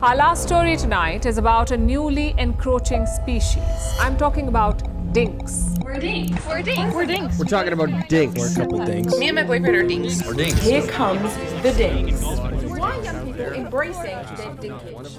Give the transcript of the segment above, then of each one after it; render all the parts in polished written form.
Our last story tonight is about a newly encroaching species. I'm talking about dinks. We're dinks. We're dinks. We're dinks. We're talking about dinks. We're a couple dinks. Me and my boyfriend are dinks. We're dinks. Here comes the dinks. Why are young people embracing their dinkage?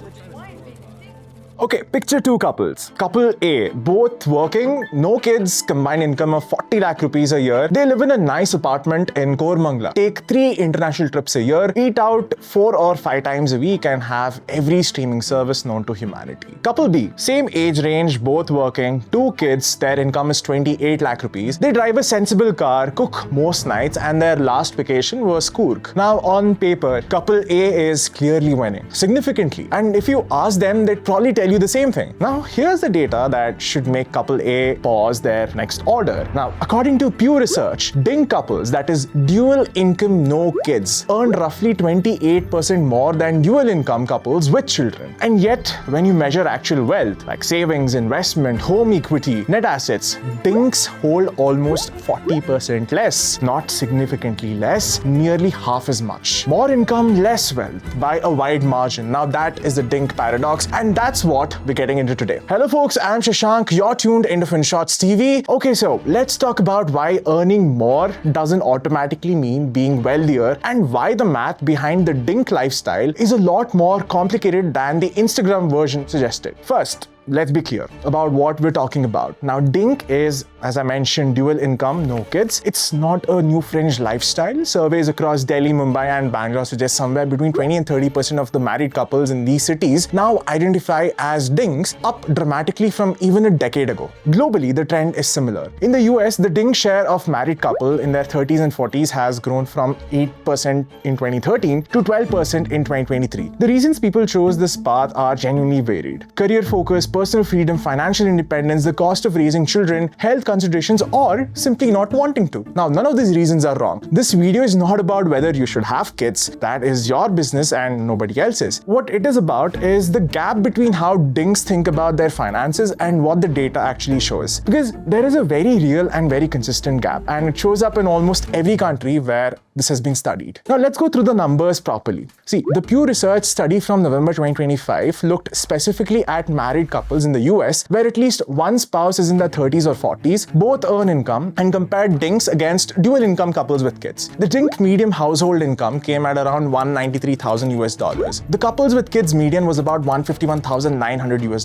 Okay, picture two couples. Couple A, both working, no kids, combined income of 40 lakh rupees a year. They live in a nice apartment in Koramangala. Take 3 international trips a year, eat out 4 or 5 times a week and have every streaming service known to humanity. Couple B, same age range, both working, 2 kids, their income is 28 lakh rupees. They drive a sensible car, cook most nights and their last vacation was Coorg. Now on paper, couple A is clearly winning, significantly. And if you ask them, they'd probably tell you the same thing. Now, here's the data that should make couple A pause their next order. Now, according to Pew Research, DINK couples, that is dual income no kids, earn roughly 28% more than dual income couples with children. And yet, when you measure actual wealth, like savings, investment, home equity, net assets, DINKs hold almost 40% less, not significantly less, nearly half as much. More income, less wealth, by a wide margin. Now, that is the DINK paradox, and that's what we're getting into today. Hello folks, I'm Shashank, you're tuned into FinShots TV. Okay, so let's talk about why earning more doesn't automatically mean being wealthier and why the math behind the DINK lifestyle is a lot more complicated than the Instagram version suggested. First, let's be clear about what we're talking about. Now, DINK is, as I mentioned, dual income, no kids. It's not a new fringe lifestyle. Surveys across Delhi, Mumbai and Bangalore suggest somewhere between 20 and 30% of the married couples in these cities now identify as DINKs, up dramatically from even a decade ago. Globally, the trend is similar. In the US, the DINK share of married couple in their 30s and 40s has grown from 8% in 2013 to 12% in 2023. The reasons people chose this path are genuinely varied. Career focus, personal freedom, financial independence, the cost of raising children, health considerations, or simply not wanting to. Now, none of these reasons are wrong. This video is not about whether you should have kids. That is your business and nobody else's. What it is about is the gap between how DINKs think about their finances and what the data actually shows. Because there is a very real and very consistent gap, and it shows up in almost every country where this has been studied. Now, let's go through the numbers properly. See, the Pew Research study from November 2025 looked specifically at married couples in the US where at least one spouse is in their 30s or 40s, both earn income, and compared DINKs against dual income couples with kids. The DINK median household income came at around $193,000 US. The couples with kids median was about $151,900 US.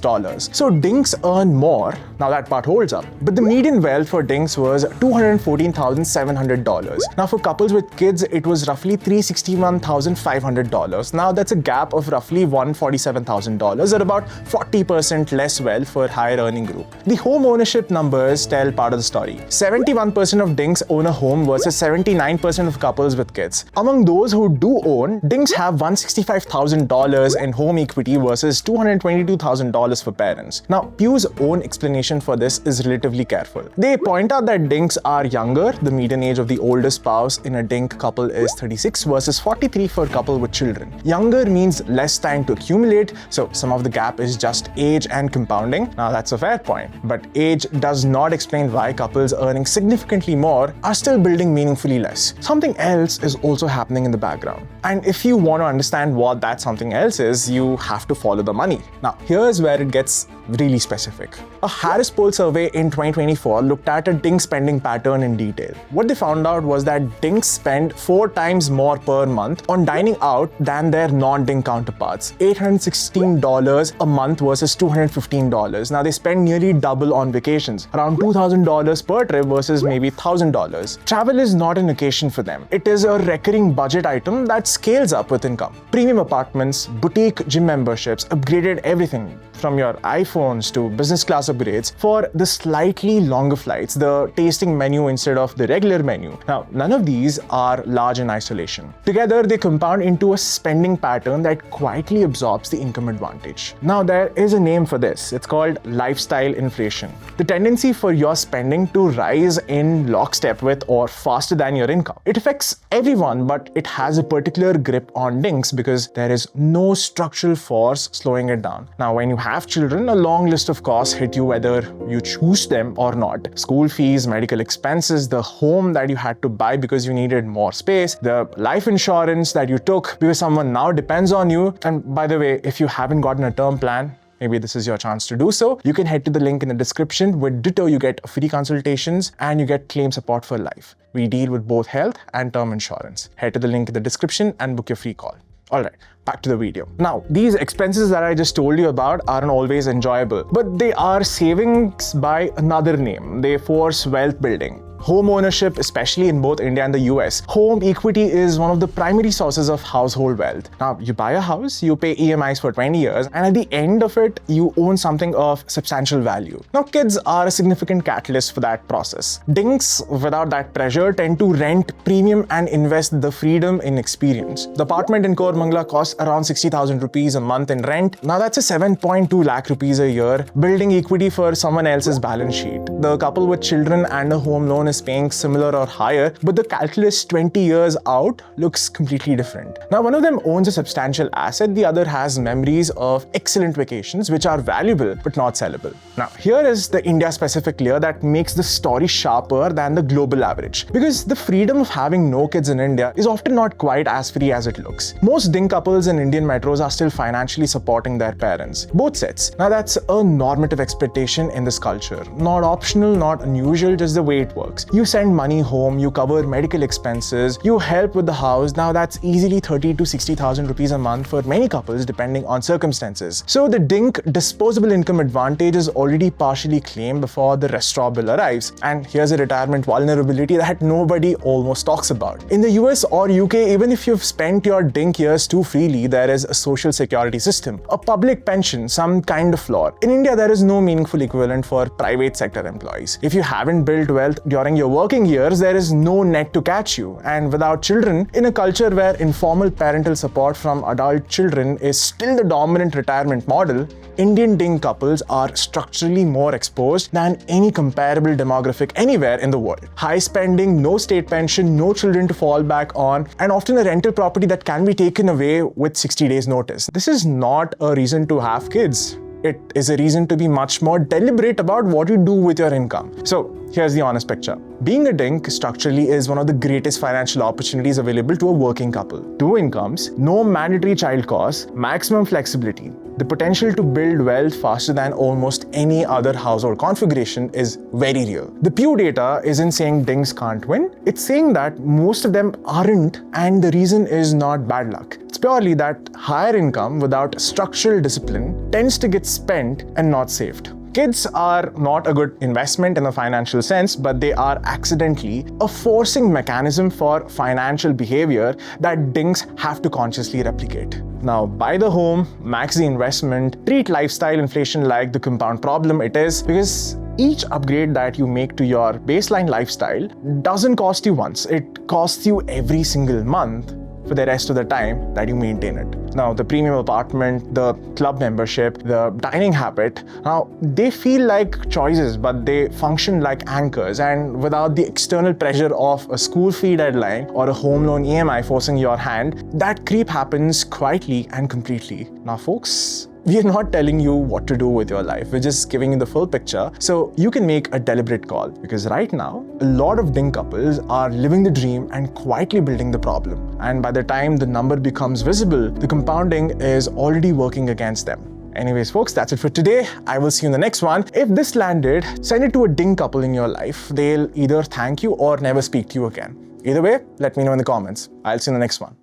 So DINKs earn more. Now that part holds up. But the median wealth for DINKs was $214,700. Now for couples with kids, it was roughly $361,500. Now that's a gap of roughly $147,000, or about 40% less wealth for higher earning group. The home ownership numbers tell part of the story. 71% of DINKs own a home versus 79% of couples with kids. Among those who do own, DINKs have $165,000 in home equity versus $222,000 for parents. Now, Pew's own explanation for this is relatively careful. They point out that DINKs are younger. The median age of the oldest spouse in a DINK couple is 36 versus 43 for a couple with children. Younger means less time to accumulate, so some of the gap is just age and compounding. Now that's a fair point, but age does not explain why couples earning significantly more are still building meaningfully less. Something else is also happening in the background. And if you want to understand what that something else is, you have to follow the money. Now, here's where it gets really specific. A Harris Poll survey in 2024 looked at a DINK spending pattern in detail. What they found out was that DINKs spend 4 times more per month on dining out than their non-DINK counterparts. $816 a month versus $215. Now they spend nearly double on vacations, around $2,000 per trip versus maybe $1,000. Travel is not an occasion for them. It is a recurring budget item that scales up with income. Premium apartments, boutique gym memberships, upgraded everything from your iPhones to business class upgrades for the slightly longer flights, the tasting menu instead of the regular menu. Now, none of these are large in isolation. Together, they compound into a spending pattern that quietly absorbs the income advantage. Now, there is a name for this. It's called lifestyle inflation. The tendency for your spending to rise in lockstep with or faster than your income. It affects everyone, but it has a particular grip on DINKs because there is no structural force slowing it down. Now, when you have children, a long list of costs hit you whether you choose them or not. School fees, medical expenses, the home that you had to buy because you needed more space, the life insurance that you took because someone now depends on you. And by the way, if you haven't gotten a term plan, maybe this is your chance to do so. You can head to the link in the description. With Ditto, you get free consultations and you get claim support for life. We deal with both health and term insurance. Head to the link in the description and book your free call. All right, back to the video. Now, these expenses that I just told you about aren't always enjoyable, but they are savings by another name. They force wealth building. Home ownership, especially in both India and the US, home equity is one of the primary sources of household wealth. Now, you buy a house, you pay EMIs for 20 years, and at the end of it, you own something of substantial value. Now, kids are a significant catalyst for that process. Dinks, without that pressure, tend to rent premium and invest the freedom in experience. The apartment in Koramangala costs around 60,000 rupees a month in rent. Now, that's a 7.2 lakh rupees a year, building equity for someone else's balance sheet. The couple with children and a home loan is paying similar or higher, but the calculus 20 years out looks completely different. Now, one of them owns a substantial asset, the other has memories of excellent vacations, which are valuable but not sellable. Now, here is the India-specific layer that makes the story sharper than the global average. Because the freedom of having no kids in India is often not quite as free as it looks. Most DINK couples in Indian metros are still financially supporting their parents, both sets. Now, that's a normative expectation in this culture. Not optional, not unusual, just the way it works. You send money home, you cover medical expenses, you help with the house. Now that's easily 30 to 60,000 rupees a month for many couples depending on circumstances. So the DINK disposable income advantage is already partially claimed before the restaurant bill arrives. And here's a retirement vulnerability that nobody almost talks about. In the US or UK, even if you've spent your DINK years too freely, there is a social security system, a public pension, some kind of floor. In India, there is no meaningful equivalent for private sector employees. If you haven't built wealth during your working years, there is no net to catch you. And without children, in a culture where informal parental support from adult children is still the dominant retirement model, Indian DINK couples are structurally more exposed than any comparable demographic anywhere in the world. High spending, no state pension, no children to fall back on, and often a rental property that can be taken away with 60 days notice. This is not a reason to have kids. It is a reason to be much more deliberate about what you do with your income. So here's the honest picture. Being a DINK structurally is one of the greatest financial opportunities available to a working couple. 2 incomes, no mandatory child costs, maximum flexibility. The potential to build wealth faster than almost any other household configuration is very real. The Pew data isn't saying DINKs can't win. It's saying that most of them aren't, and the reason is not bad luck. It's purely that higher income without structural discipline tends to get spent and not saved. Kids are not a good investment in a financial sense, but they are accidentally a forcing mechanism for financial behavior that DINKs have to consciously replicate. Now, buy the home, max the investment, treat lifestyle inflation like the compound problem it is, because each upgrade that you make to your baseline lifestyle doesn't cost you once, it costs you every single month for the rest of the time that you maintain it. Now, the premium apartment, the club membership, the dining habit, now they feel like choices, but they function like anchors. And without the external pressure of a school fee deadline or a home loan EMI forcing your hand, that creep happens quietly and completely. Now, folks, we are not telling you what to do with your life. We're just giving you the full picture so you can make a deliberate call. Because right now, a lot of DINK couples are living the dream and quietly building the problem. And by the time the number becomes visible, the compounding is already working against them. Anyways, folks, that's it for today. I will see you in the next one. If this landed, send it to a DINK couple in your life. They'll either thank you or never speak to you again. Either way, let me know in the comments. I'll see you in the next one.